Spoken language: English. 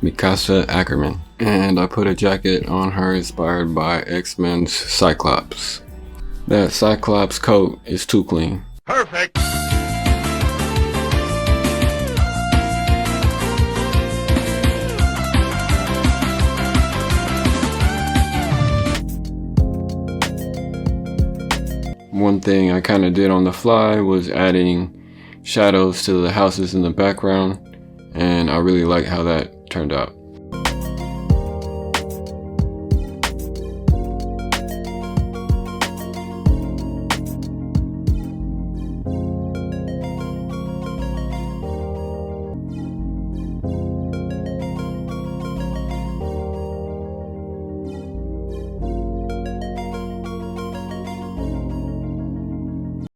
Mikasa Ackerman. And I put a jacket on her inspired by X-Men's Cyclops. That Cyclops coat is too clean. Perfect! One thing I kind of did on the fly was adding shadows to the houses in the background, and I really like how that turned out.